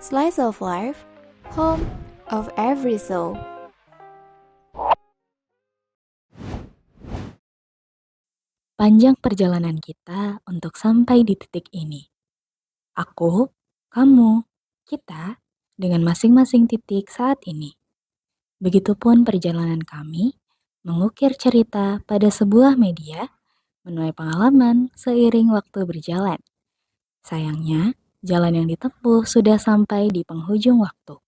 Slice of Life, home of every soul. Panjang perjalanan kita untuk sampai di titik ini. Aku, kamu, kita, dengan masing-masing titik saat ini. Begitupun perjalanan kami mengukir cerita pada sebuah media, menuai pengalaman seiring waktu berjalan. Sayangnya, jalan yang ditempuh sudah sampai di penghujung waktu.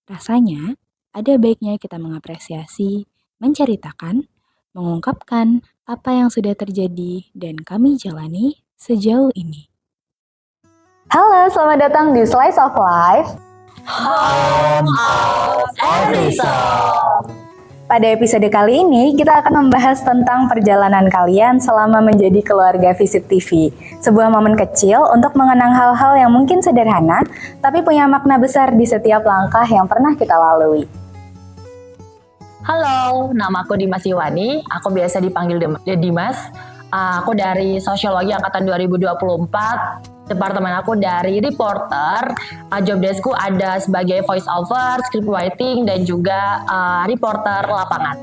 Rasanya, ada baiknya kita mengapresiasi, menceritakan, mengungkapkan apa yang sudah terjadi dan kami jalani sejauh ini. Halo, selamat datang di Slice of Life, Home of every soul. Pada episode kali ini, kita akan membahas tentang perjalanan kalian selama menjadi keluarga Visip TV. Sebuah momen kecil untuk mengenang hal-hal yang mungkin sederhana, tapi punya makna besar di setiap langkah yang pernah kita lalui. Halo, nama aku Dimas Iwani. Aku biasa dipanggil Dimas. Aku dari Sosiologi Angkatan 2024. Departemen aku dari reporter. Job deskku ada sebagai voice over, script writing, dan juga reporter lapangan.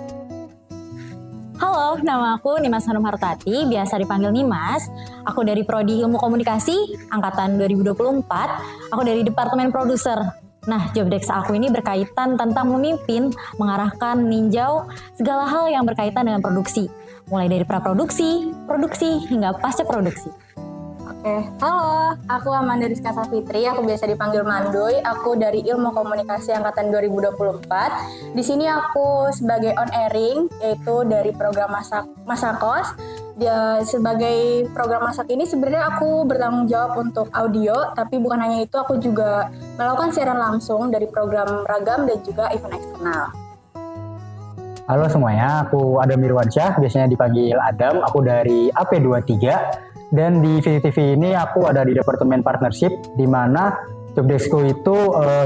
Halo, nama aku Nimas Hanum Hartati, biasa dipanggil Nimas. Aku dari Prodi Ilmu Komunikasi, Angkatan 2024. Aku dari Departemen Produser. Nah, job desk aku ini berkaitan tentang memimpin, mengarahkan, meninjau segala hal yang berkaitan dengan produksi. Mulai dari praproduksi, produksi, hingga pasca produksi. Halo, aku Amanda Rizka Safitri, aku biasa dipanggil Mandoy, aku dari Ilmu Komunikasi Angkatan 2024. Di sini aku sebagai on airing, yaitu dari program Masakos. Sebagai program masak ini sebenarnya aku bertanggung jawab untuk audio, tapi bukan hanya itu, aku juga melakukan siaran langsung dari program Ragam dan juga event eksternal. Halo semuanya, aku Adam Irwansyah, biasanya dipanggil Adam, aku dari AP23. Dan di VTV ini aku ada di Departemen Partnership, di mana job deskku itu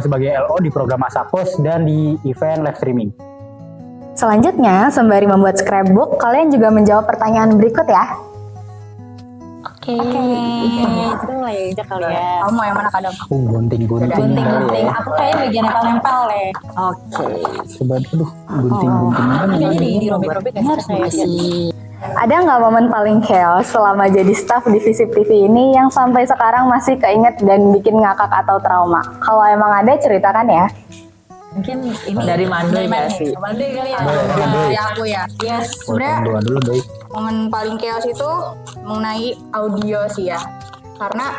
sebagai LO di program Masakos dan di event live streaming. Selanjutnya, sembari membuat scrapbook, kalian juga menjawab pertanyaan berikut ya. Oke, itu mulai aja kali ya. Kamu yang mana kadang? Aku gunting-gunting. Gunting-gunting, aku kayak bagian nempel-nempel deh. Oke. Coba gunting-gunting kan. Kayaknya dirobek-robek ya sih. Ada nggak momen paling chaos selama jadi staff di Visip TV ini yang sampai sekarang masih keinget dan bikin ngakak atau trauma? Kalau emang ada, ceritakan ya. Mungkin ini Dari Mandoy nggak sih? Mandoy kali ya. Ya aku ya. Yes, sebenarnya Dulu baik. momen paling chaos itu mengenai audio sih ya. Karena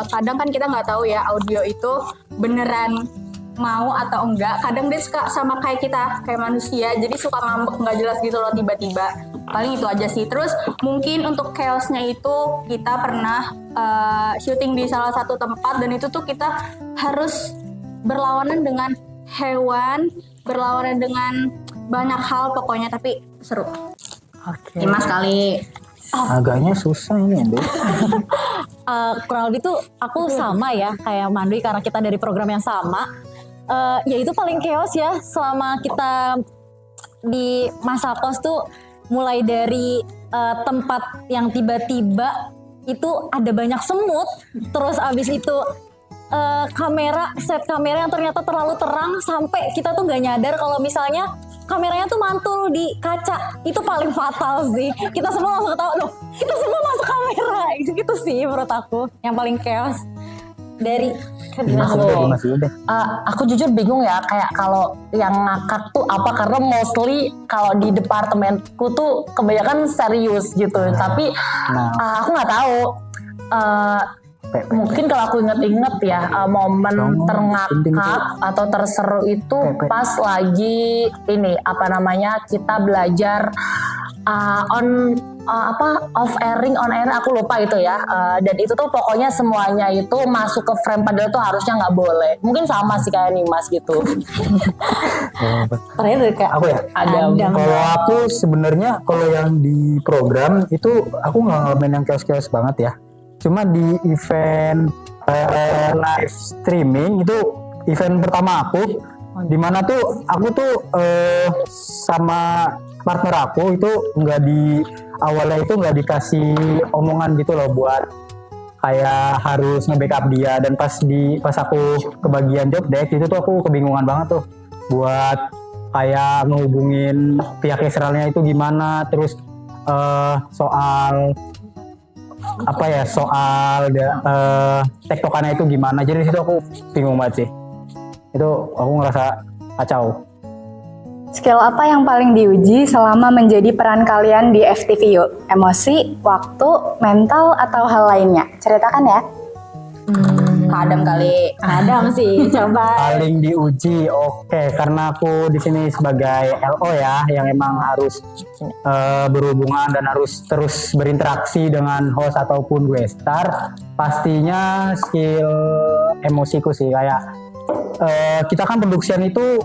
kadang kan kita nggak tahu ya audio itu beneran mau atau enggak. Kadang dia suka sama kayak kita, kayak manusia, jadi suka ngambek nggak jelas gitu loh tiba-tiba. Paling itu aja sih. Terus mungkin untuk chaosnya itu kita pernah syuting di salah satu tempat, dan itu tuh kita harus berlawanan dengan hewan, berlawanan dengan banyak hal pokoknya, tapi seru. Oke. Dimas kali. Agaknya susah ini ya, Kurang lebih tuh aku sama ya kayak Mandoy karena kita dari program yang sama. Ya itu paling chaos ya selama kita di Masakos tuh, mulai dari tempat yang tiba-tiba itu ada banyak semut, terus abis itu set kamera yang ternyata terlalu terang sampai kita tuh nggak nyadar kalau misalnya kameranya tuh mantul di kaca. Itu paling fatal sih. Kita semua langsung ketawa, loh kita semua masuk kamera. Gitu sih menurut aku yang paling chaos dari Aku jujur bingung ya, kayak kalau yang ngakak tuh apa, karena mostly kalau di departemenku tuh kebanyakan serius gitu. Tapi aku nggak tahu. Mungkin kalau aku inget-inget ya, momen terngakak atau terseru itu pas lagi ini kita belajar off airing, on air, aku lupa itu ya. Dan itu tuh pokoknya semuanya itu masuk ke frame, padahal tuh harusnya nggak boleh. Mungkin sama sih kayak Nimas gitu. Aku ya? Kalau aku sebenarnya kalau yang di program itu aku nggak ngalamin yang chaos-chaos banget ya. Cuma di event live streaming itu event pertama aku, dimana tuh aku tuh sama partner aku itu awalnya itu nggak dikasih omongan gitu loh buat kayak harus nge-backup dia, dan pas aku kebagian job desk itu tuh aku kebingungan banget tuh buat kayak ngehubungin pihak eksternalnya itu gimana, terus soal tektokannya itu gimana. Jadi di situ aku bingung banget sih. Itu aku ngerasa kacau. Skill apa yang paling diuji selama menjadi peran kalian di FTV yuk? Emosi, waktu, mental, atau hal lainnya? Ceritakan ya. Kadang kali. Adam sih, coba. Paling diuji, oke, karena aku di sini sebagai LO ya, yang emang harus berhubungan dan harus terus berinteraksi dengan host ataupun guestar. Pastinya skill emosiku sih, kayak kita kan production itu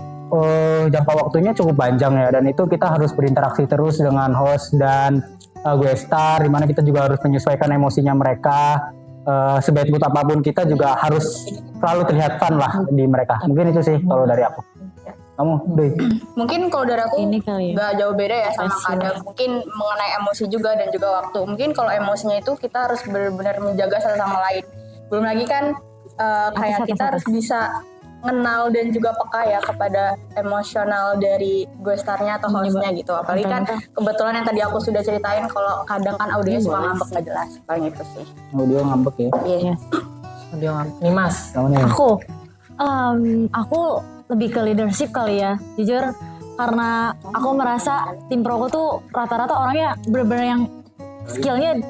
jangka waktunya cukup panjang ya, dan itu kita harus berinteraksi terus dengan host dan guestar, dimana kita juga harus menyesuaikan emosinya mereka. Sebaik mood apapun kita juga harus selalu terlihat fun lah di mereka. Mungkin itu sih kalau dari aku. Kamu, Doi? Mungkin kalau dari aku Ini kali ya. nggak jauh beda ya sama kadang. Mungkin mengenai emosi juga dan juga waktu. Mungkin kalau emosinya itu kita harus benar-benar menjaga satu sama lain. Belum lagi kan kayak kita harus bisa kenal dan juga peka ya kepada emosional dari guestarnya atau hostnya gitu. Apalagi kan kebetulan yang tadi aku sudah ceritain kalau kadang kan audionya suka ngambek nggak jelas. Paling itu sih. Audio ngambek ya. Iya. Audio ngambek. Nih Mas. Kamu nih. Aku lebih ke leadership kali ya, jujur, karena aku merasa tim proku tuh rata-rata orangnya bener-bener yang skillnya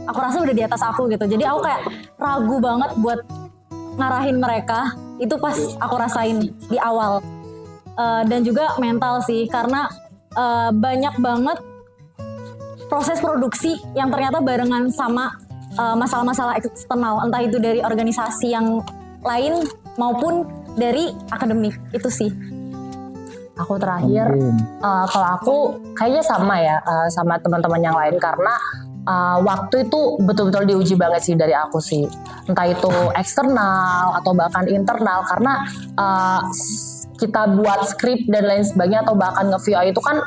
aku rasa udah di atas aku gitu. Jadi aku kayak ragu banget buat ngarahin mereka, itu pas aku rasain di awal. Dan juga mental sih, karena banyak banget proses produksi yang ternyata barengan sama masalah-masalah eksternal, entah itu dari organisasi yang lain maupun dari akademik. Itu sih. Aku terakhir, kalau aku kayaknya sama ya sama teman-teman yang lain, karena waktu itu betul-betul diuji banget sih dari aku sih, entah itu eksternal atau bahkan internal, karena kita buat skrip dan lain sebagainya atau bahkan nge-VO itu kan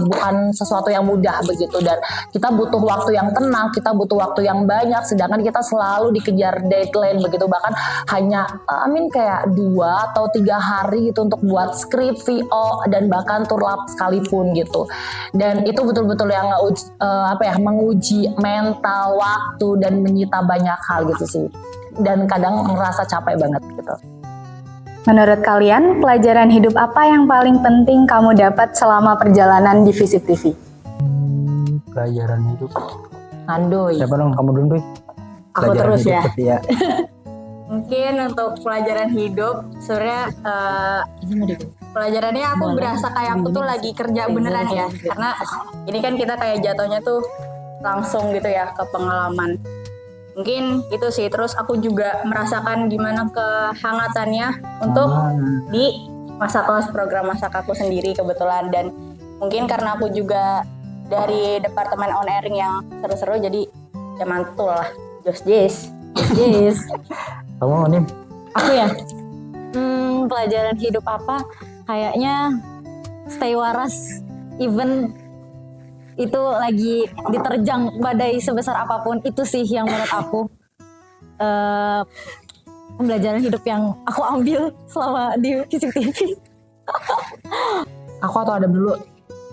bukan sesuatu yang mudah begitu, dan kita butuh waktu yang tenang, kita butuh waktu yang banyak, sedangkan kita selalu dikejar deadline begitu, bahkan hanya kayak 2 atau 3 hari gitu untuk buat skrip, VO, dan bahkan turlap sekalipun gitu. Dan itu betul-betul yang menguji mental, waktu, dan menyita banyak hal gitu sih, dan kadang ngerasa capek banget gitu. Menurut kalian, pelajaran hidup apa yang paling penting kamu dapat selama perjalanan di Visip TV? Pelajaran hidup. Andoy. Siapa dong? Kamu dulu, Doi. Aku Pelajaran terus hidup ya. Ya. Mungkin untuk pelajaran hidup sebenarnya pelajarannya aku berasa kayak aku tuh lagi kerja beneran ya, karena ini kan kita kayak jatuhnya tuh langsung gitu ya ke pengalaman. Mungkin itu sih. Terus aku juga merasakan gimana kehangatannya untuk di masa kos program masak aku sendiri kebetulan, dan mungkin karena aku juga dari departemen on airing yang seru-seru, jadi ya mantul lah. Yes. Kamu nih. Aku ya, pelajaran hidup apa? Kayaknya stay waras, even itu lagi diterjang badai sebesar apapun. Itu sih yang menurut aku pembelajaran hidup yang aku ambil selama di Visip TV. Aku atau Adam dulu?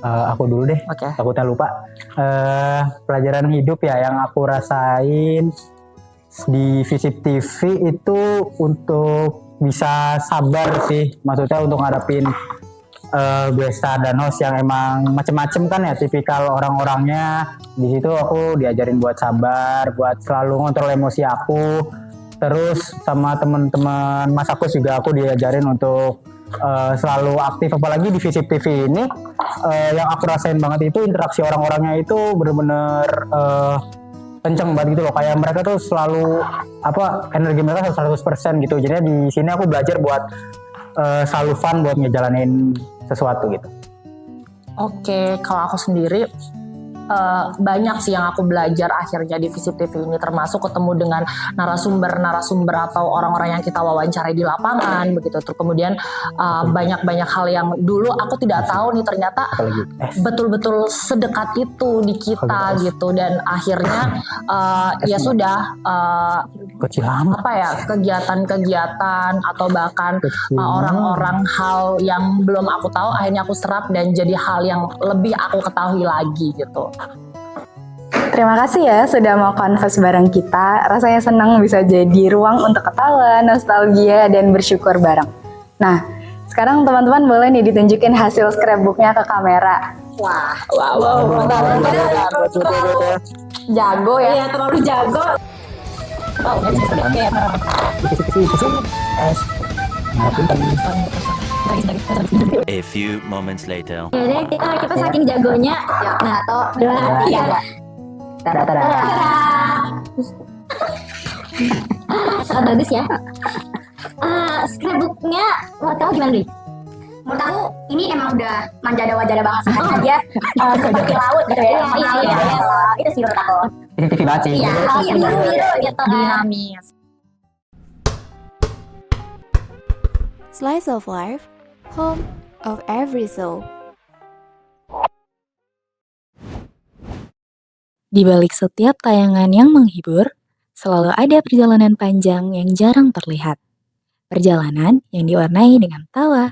Aku dulu deh. Oke. Takutnya lupa. Pelajaran hidup ya yang aku rasain di Visip TV itu untuk bisa sabar sih. Maksudnya untuk ngadapin guestar dan host yang emang macem-macem kan ya, tipikal orang-orangnya. Di situ aku diajarin buat sabar, buat selalu ngontrol emosi aku. Terus sama teman-teman mas aku juga aku diajarin untuk selalu aktif, apalagi di Visip TV ini yang aku rasain banget itu interaksi orang-orangnya itu bener-bener kenceng banget gitu loh, kayak mereka tuh selalu energi mereka 100% gitu. Jadi di sini aku belajar buat selalu fun buat ngejalanin sesuatu gitu. Oke, kalau aku sendiri banyak sih yang aku belajar akhirnya di Visip TV ini, termasuk ketemu dengan narasumber atau orang-orang yang kita wawancarai di lapangan begitu. Terus kemudian banyak hal yang dulu aku tidak tahu nih, ternyata betul-betul sedekat itu di kita gitu. Dan akhirnya ya sudah apa ya, kegiatan-kegiatan atau bahkan orang-orang hal yang belum aku tahu akhirnya aku serap dan jadi hal yang lebih aku ketahui lagi gitu. Terima kasih ya sudah mau converse bareng kita. Rasanya senang bisa jadi ruang untuk ketawa, nostalgia, dan bersyukur bareng. Nah, sekarang teman-teman boleh nih ditunjukin hasil scrapbooknya ke kamera. Wow. Jago ya. Iya, terlalu jago. A few moments later. Jadi kita saking jagonya. Nah, atau dua, tiga. Sangat bagus ya. Scrapbooknya menurut kamu gimana nih? Menurut aku ini emang udah manjada-wajada banget sih, karena dia seperti laut gitu ya. Iya. Itu sih menurut aku. Titik banget sih. Iya, biru-biru gitu kan. Dinamis. Slice of Life, home of every soul. Di balik setiap tayangan yang menghibur, selalu ada perjalanan panjang yang jarang terlihat. Perjalanan yang diwarnai dengan tawa,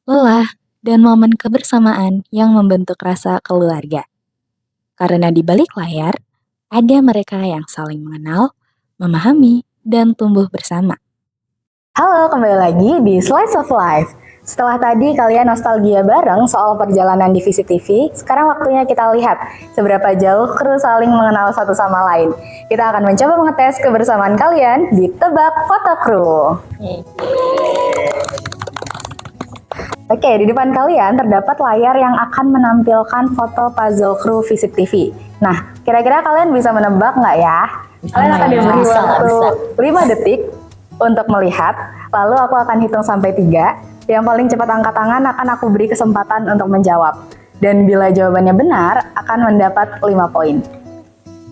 lelah, dan momen kebersamaan yang membentuk rasa keluarga. Karena di balik layar, ada mereka yang saling mengenal, memahami, dan tumbuh bersama. Halo, kembali lagi di Slice of Life. Setelah tadi kalian nostalgia bareng soal perjalanan di Visip TV, sekarang waktunya kita lihat seberapa jauh kru saling mengenal satu sama lain. Kita akan mencoba mengetes kebersamaan kalian di Tebak Foto Kru. Oke, di depan kalian terdapat layar yang akan menampilkan foto puzzle kru Visip TV. Nah, kira-kira kalian bisa menebak nggak ya? Kalian akan diberi waktu 5 detik untuk melihat, lalu aku akan hitung sampai 3. Yang paling cepat angkat tangan akan aku beri kesempatan untuk menjawab. Dan bila jawabannya benar, akan mendapat 5 poin.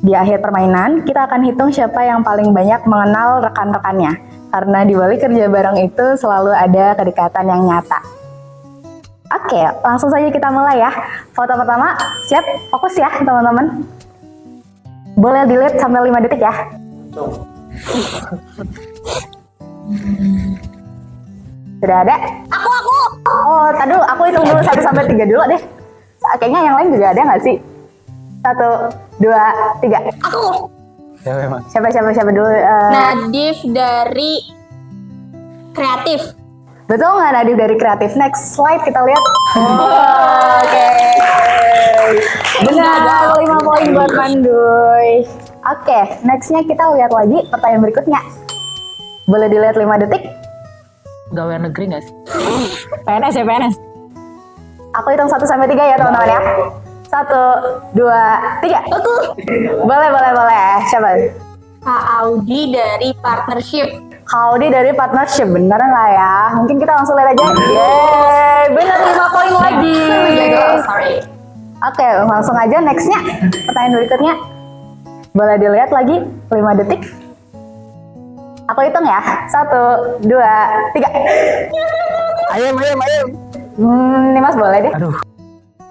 Di akhir permainan, kita akan hitung siapa yang paling banyak mengenal rekan-rekannya. Karena di balik kerja bareng itu selalu ada kedekatan yang nyata. Oke, langsung saja kita mulai ya. Foto pertama, siap? Fokus ya teman-teman. Boleh dilihat sampai 5 detik ya. Sudah ada? Aku. Oh, tadi dulu, aku hitung dulu 1 sampai 3 dulu deh. Kayaknya yang lain juga ada nggak sih? 1, 2, 3. Aku. Siapa dulu? Nadif dari kreatif. Betul nggak Nadif dari kreatif? Next slide kita lihat. Oke. Benar, 5 poin buat Manduy. Oke, nextnya kita lihat lagi pertanyaan berikutnya. Boleh dilihat 5 detik? Gawe negeri nggak sih? PNS ya, PNS. Aku hitung 1 sampai 3 ya teman-teman ya. 1, 2, 3. Aku. Boleh. Siapa? Kak Audi dari partnership. Audi dari partnership, bener nggak ya? Mungkin kita langsung lihat aja. Yeay, bener 5 poin lagi. Sorry. Oke, langsung aja nextnya. Pertanyaan berikutnya. Boleh dilihat lagi 5 detik. Aku hitung ya. 1, 2, 3. Ayam. Mas boleh deh. Aduh.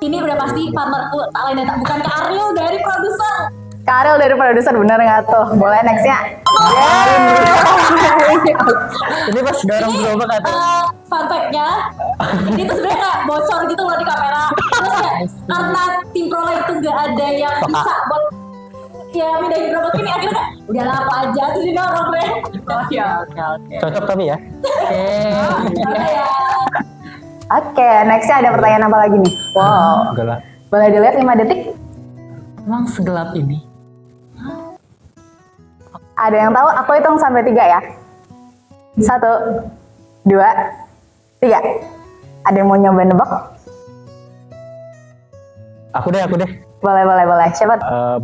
Ini udah pasti partnerku, tak lain dan tak bukan Kak Ariel dari produser. Kak Ariel dari produser, bener nggak tuh? Boleh nextnya. Ini pas dorong coba kata. Fun fact-nya, ini tuh sebenarnya kayak bocor gitu loh di kamera. Terus ya, karena tim Prola itu nggak ada yang bisa buat ya mindahin robot ini, akhirnya kayak udah lah apa aja terus ini orang deh. Oke. Cocok tapi ya. Oke, nextnya ada pertanyaan apa lagi nih? Wow. Enggak lah. Boleh dilihat 5 detik? Emang segelap ini? Ada yang tahu? Aku hitung sampai 3 ya. 1, 2, 3. Ada yang mau nyoba nebak? Aku deh. Boleh. Siapa?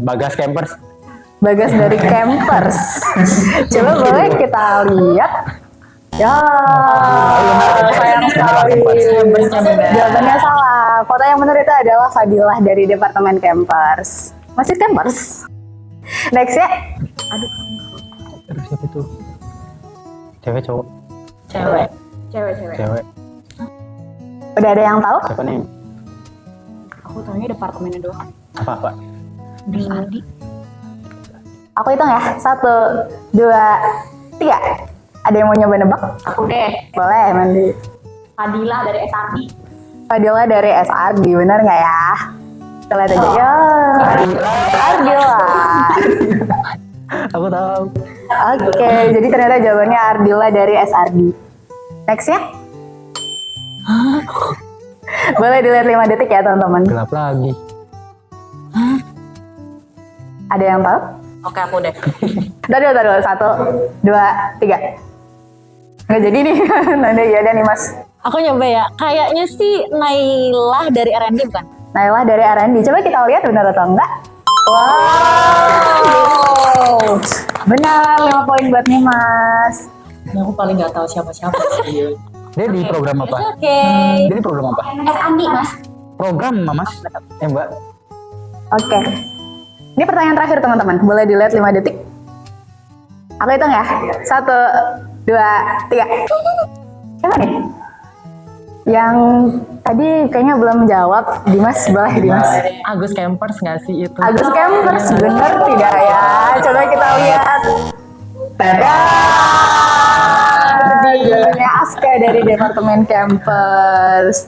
Bagas Campers. Bagas dari Campers. Coba boleh kita lihat. Ya, sayang sekali. Jawabannya salah. Kota yang benar itu adalah Fadilah dari Departemen Campers. Masih Campers. Next ya. Aduh, siapa itu? Cewek cowok? Cewek. Cewek. Udah ada yang tahu? Siapa nih? Aku taunya departemennya doang. Apa? Aku hitung ya. 1, 2, 3. Ada yang mau nyoba nebak? Aku deh. Boleh, Mandi. Fadila dari SRD. Fadila dari SRD, benar nggak ya? Kita lihat aja. Ya, Ardila. Aku tahu. Oke, jadi ternyata jawabannya Ardila dari SRD. Next ya. Boleh dilihat 5 detik ya teman-teman. Gelap lagi. Ada yang tahu? Oke, aku deh. Tadi 1, 2, 3. Nggak jadi nih. Nanda ya ada nih mas. Aku nyoba ya. Kayaknya sih Nailah dari R&D bukan? Nailah dari R&D. Coba kita lihat benar atau enggak. Wow. Benar, 5 poin buat nih mas. Aku paling nggak tahu siapa-siapa sih. Dia di program apa? Oke. Dia di program apa? Andi mas. Program Mas. Mbak. Oke. Ini pertanyaan terakhir teman-teman. Boleh dilihat 5 detik. Aku hitung ya. 1, 2, 3. Siapa nih? Yang tadi kayaknya belum jawab. Dimas, boleh Dimas. Agus Campers nggak sih itu? Agus Campers, bener tidak ya? Coba kita lihat. Tada! Jawabannya Aska dari Departemen Campers.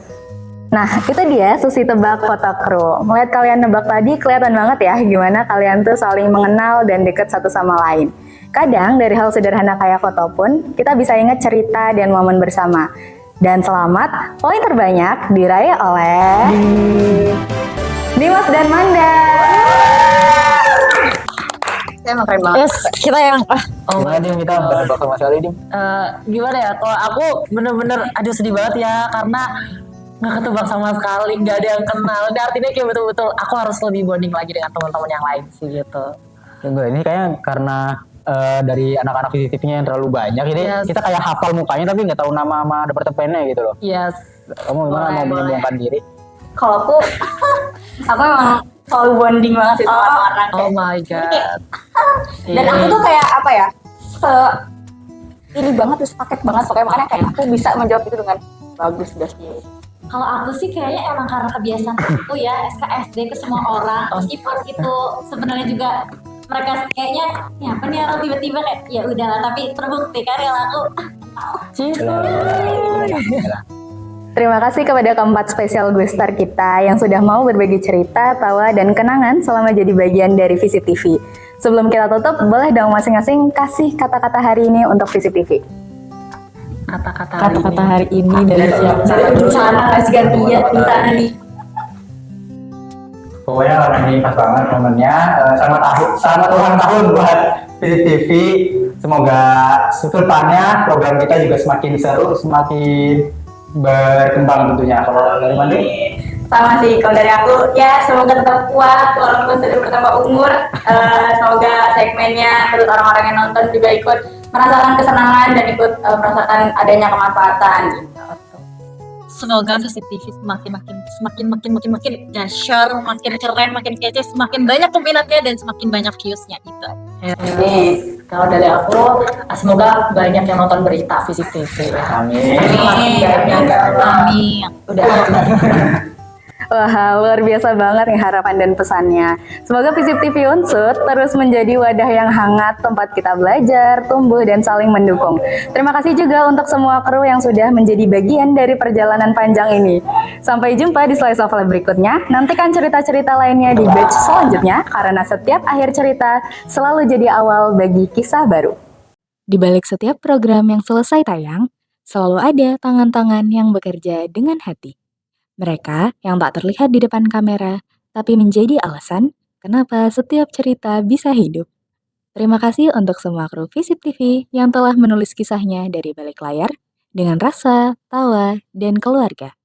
Nah, itu dia Susi tebak foto kru. Melihat kalian nebak tadi, kelihatan banget ya gimana kalian tuh saling mengenal dan dekat satu sama lain. Kadang dari hal sederhana kayak foto pun, kita bisa ingat cerita dan momen bersama. Dan selamat, poin terbanyak diraih oleh Dimas dan Manda. Saya emang keren banget. Yes, kita yang Gimana Dim, kita nebak sama sekali Dim? Gimana ya? Kalau aku bener-bener aduh sedih banget ya karena nggak ketebak sama sekali, nggak ada yang kenal. Dan artinya kayak betul-betul aku harus lebih bonding lagi dengan teman-teman yang lain sih gitu. Enggak, ini kayaknya karena dari anak-anak VCTV-nya yang terlalu banyak, ini Yes. kita kayak hafal mukanya tapi nggak tahu nama sama departemennya gitu loh. Yes. Kamu gimana mau menyembuhkan diri? Kalau aku emang selalu bonding banget sih sama orang. Oh my god. Dan aku tuh kayak apa ya? Ini banget terus paket banget pokoknya, makanya kayak aku bisa menjawab itu dengan bagus dan sendiri. Kalau aku sih kayaknya emang karena kebiasaan aku ya SKSD ke semua orang. Meskipun itu sebenarnya juga mereka kayaknya ya apa nih orang tiba-tiba kayak ya udahlah, tapi terbukti kan yang aku Terima kasih kepada keempat spesial guest star kita yang sudah mau berbagi cerita, tawa, dan kenangan selama jadi bagian dari Visip TV. Sebelum kita tutup, boleh dong masing-masing kasih kata-kata hari ini untuk Visip TV. Kata-kata hari ini dari siapa? dari sana kasih gantian di sana nih. Pokoknya orang ini pas banget momennya. Selamat ulang tahun buat Visip TV. Semoga kedepannya program kita juga semakin seru, semakin berkembang tentunya. Kalau dari mana? Sama sih, kalau dari aku ya semoga tetap kuat walaupun sudah bertambah umur. Semoga segmennya terus orang-orang yang nonton juga ikut merasakan kesenangan dan ikut merasakan adanya kemanfaatan gitu. Semoga Visip TV semakin dahsyat, makin keren, makin kece, semakin banyak peminatnya dan semakin banyak viewsnya itu. Nih, kalau dari aku, semoga banyak yang nonton berita Visip TV. Amin. Amin. Udah. Wah, luar biasa banget nih harapan dan pesannya. Semoga Visip TV Unsur terus menjadi wadah yang hangat, tempat kita belajar, tumbuh, dan saling mendukung. Terima kasih juga untuk semua kru yang sudah menjadi bagian dari perjalanan panjang ini. Sampai jumpa di Slice of Life berikutnya. Nantikan cerita-cerita lainnya di batch selanjutnya, karena setiap akhir cerita selalu jadi awal bagi kisah baru. Di balik setiap program yang selesai tayang, selalu ada tangan-tangan yang bekerja dengan hati. Mereka yang tak terlihat di depan kamera, tapi menjadi alasan kenapa setiap cerita bisa hidup. Terima kasih untuk semua kru Visip TV yang telah menulis kisahnya dari balik layar dengan rasa, tawa, dan keluarga.